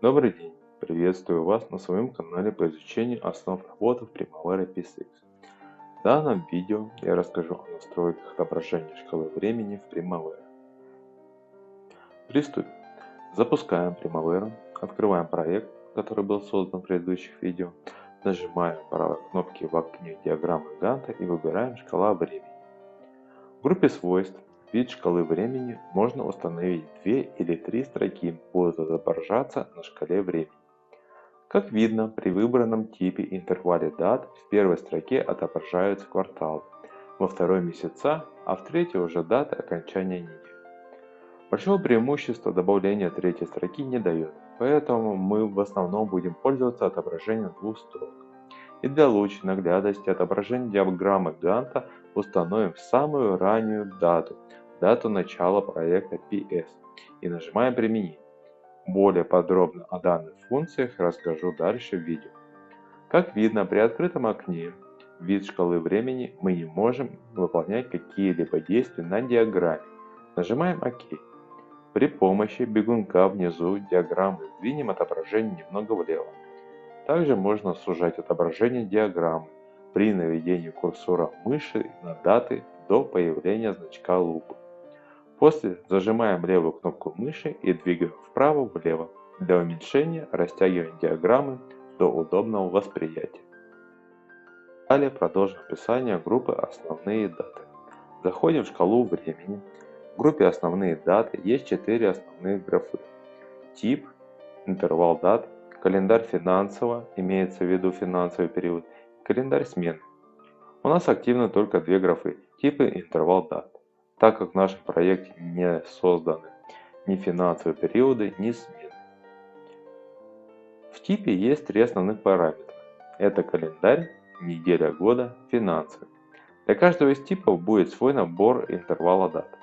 Добрый день! Приветствую вас на своем канале по изучению основ работы в Primavera P6. В данном видео я расскажу о настройках отображения шкалы времени в Primavera. Приступим. Запускаем Primavera, открываем проект, который был создан в предыдущих видео, нажимаем правой кнопки в окне диаграммы Ганта и выбираем шкала времени. В группе свойств вид шкалы времени можно установить 2 или 3 строки будут отображаться на шкале времени. Как видно, при выбранном типе интервале дат в первой строке отображаются кварталы, во второй месяца, а в третьей уже даты окончания недели. Большого преимущества добавления третьей строки не дает, поэтому мы в основном будем пользоваться отображением двух строк. И для лучшей наглядности отображения диаграммы Ганта установим самую раннюю дату начала проекта PS, и нажимаем «Применить». Более подробно о данных функциях расскажу дальше в видео. Как видно, при открытом окне вид шкалы времени мы не можем выполнять какие-либо действия на диаграмме. Нажимаем ОК. При помощи бегунка внизу диаграммы сдвинем отображение немного влево. Также можно сужать отображение диаграммы при наведении курсора мыши на даты до появления значка лупы. После зажимаем левую кнопку мыши и двигаем вправо-влево для уменьшения растягивания диаграммы до удобного восприятия. Далее продолжим описание группы «Основные даты». Заходим в шкалу времени. В группе «Основные даты» есть 4 основных графы. Тип, интервал дат, календарь финансово, имеется в виду финансовый период, календарь смены. У нас активны только 2 графы – тип и интервал дат, так как в нашем проекте не созданы ни финансовые периоды, ни смены. В типе есть 3 основных параметра. Это календарь, неделя года, финансовый. Для каждого из типов будет свой набор интервала дат.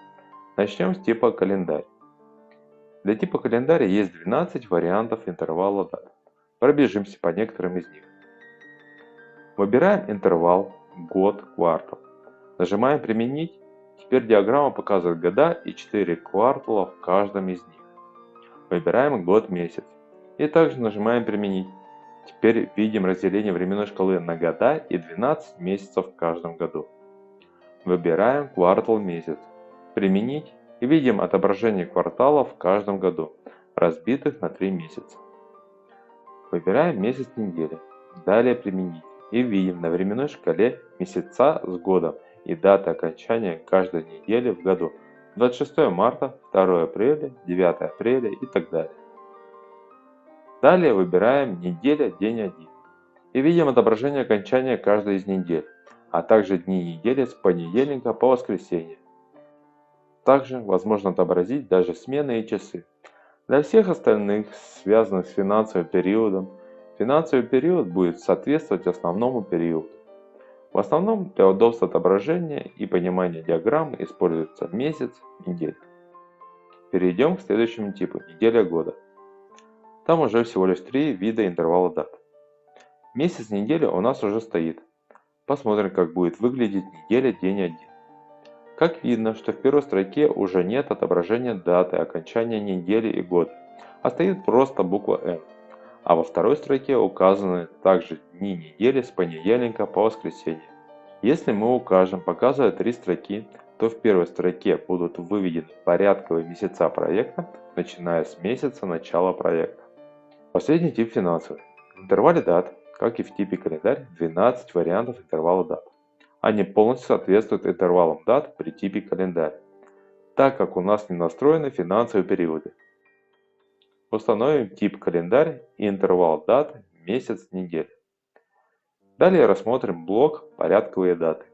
Начнем с типа календарь. Для типа календаря есть 12 вариантов интервала дат. Пробежимся по некоторым из них. Выбираем интервал год, квартал. Нажимаем «Применить». Теперь диаграмма показывает года и 4 квартала в каждом из них. Выбираем год, месяц. И также нажимаем «Применить». Теперь видим разделение временной шкалы на года и 12 месяцев в каждом году. Выбираем квартал, месяц. «Применить». И видим отображение кварталов в каждом году, разбитых на 3 месяца. Выбираем месяц недели. Далее «Применить». И видим на временной шкале месяца с годом и даты окончания каждой недели в году. 26 марта, 2 апреля, 9 апреля и так далее. Далее выбираем неделя, день 1. И видим отображение окончания каждой из недель, а также дни недели с понедельника по воскресенье. Также возможно отобразить даже смены и часы. Для всех остальных, связанных с финансовым периодом, финансовый период будет соответствовать основному периоду. В основном для удобства отображения и понимания диаграммы используется месяц, неделя. Перейдем к следующему типу – неделя года. Там уже всего лишь 3 вида интервала дат. Месяц недели у нас уже стоит. Посмотрим, как будет выглядеть неделя, день 1. Как видно, что в первой строке уже нет отображения даты окончания недели и года, а стоит просто буква N. А во второй строке указаны также дни недели с понедельника по воскресенье. Если мы укажем, показывая 3 строки, то в первой строке будут выведены порядковые месяца проекта, начиная с месяца начала проекта. Последний тип финансовый. В интервале дат, как и в типе календарь, 12 вариантов интервала дат. Они полностью соответствуют интервалам дат при типе календарь, так как у нас не настроены финансовые периоды. Установим тип календарь и интервал дат месяц, неделя. Далее рассмотрим блок «Порядковые даты».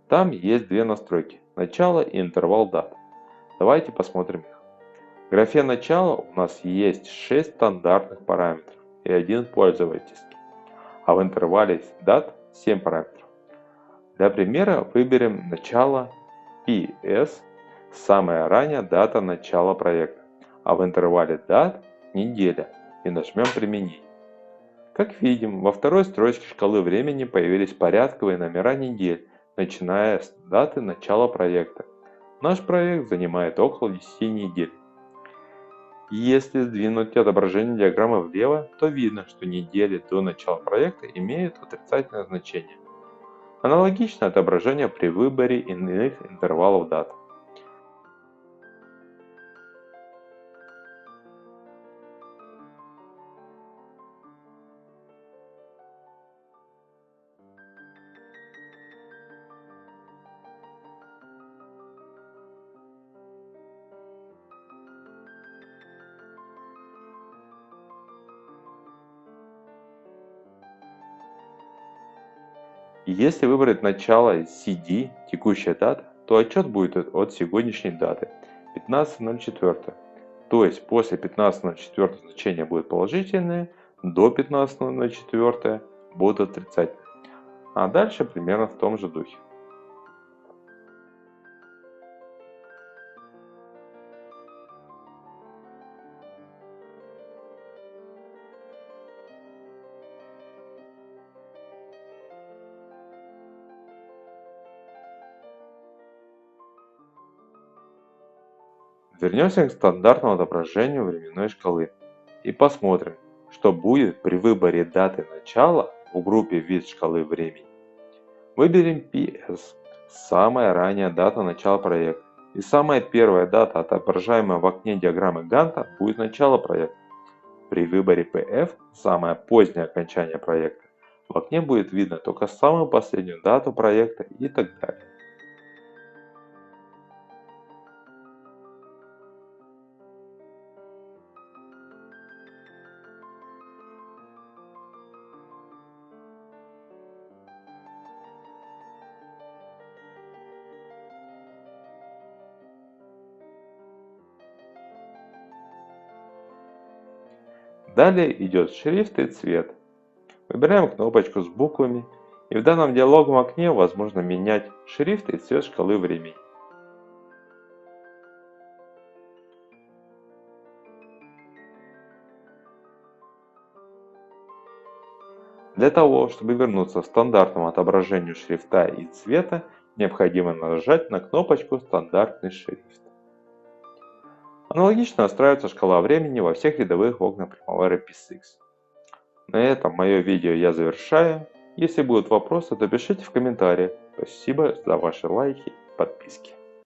Там есть 2 настройки – начало и интервал дат. Давайте посмотрим их. В графе «Начало» у нас есть 6 стандартных параметров и 1 пользовательский, а в интервале дат 7 параметров. Для примера выберем начало PS, самая ранняя дата начала проекта, а в интервале дат неделя, и нажмем «Применить». Как видим, во второй строчке шкалы времени появились порядковые номера недель, начиная с даты начала проекта. Наш проект занимает около 10 недель. Если сдвинуть отображение диаграммы влево, то видно, что недели до начала проекта имеют отрицательное значение. Аналогично отображение при выборе иных интервалов дат. Если выбрать начало CD, текущая дата, то отчет будет от сегодняшней даты 15.04. То есть после 15.04 значения будет положительное, до 15.04 будут отрицательные. А дальше примерно в том же духе. Вернемся к стандартному отображению временной шкалы и посмотрим, что будет при выборе даты начала в группе вид шкалы времени. Выберем PS, самая ранняя дата начала проекта, и самая первая дата, отображаемая в окне диаграммы Ганта, будет начало проекта. При выборе PF, самое позднее окончание проекта, в окне будет видно только самую последнюю дату проекта и так далее. Далее идет шрифт и цвет. Выбираем кнопочку с буквами, и в данном диалоговом окне возможно менять шрифт и цвет шкалы времени. Для того, чтобы вернуться к стандартному отображению шрифта и цвета, необходимо нажать на кнопочку «Стандартный шрифт». Аналогично настраивается шкала времени во всех рядовых окнах Primavera PSX. На этом мое видео я завершаю. Если будут вопросы, то пишите в комментариях. Спасибо за ваши лайки и подписки.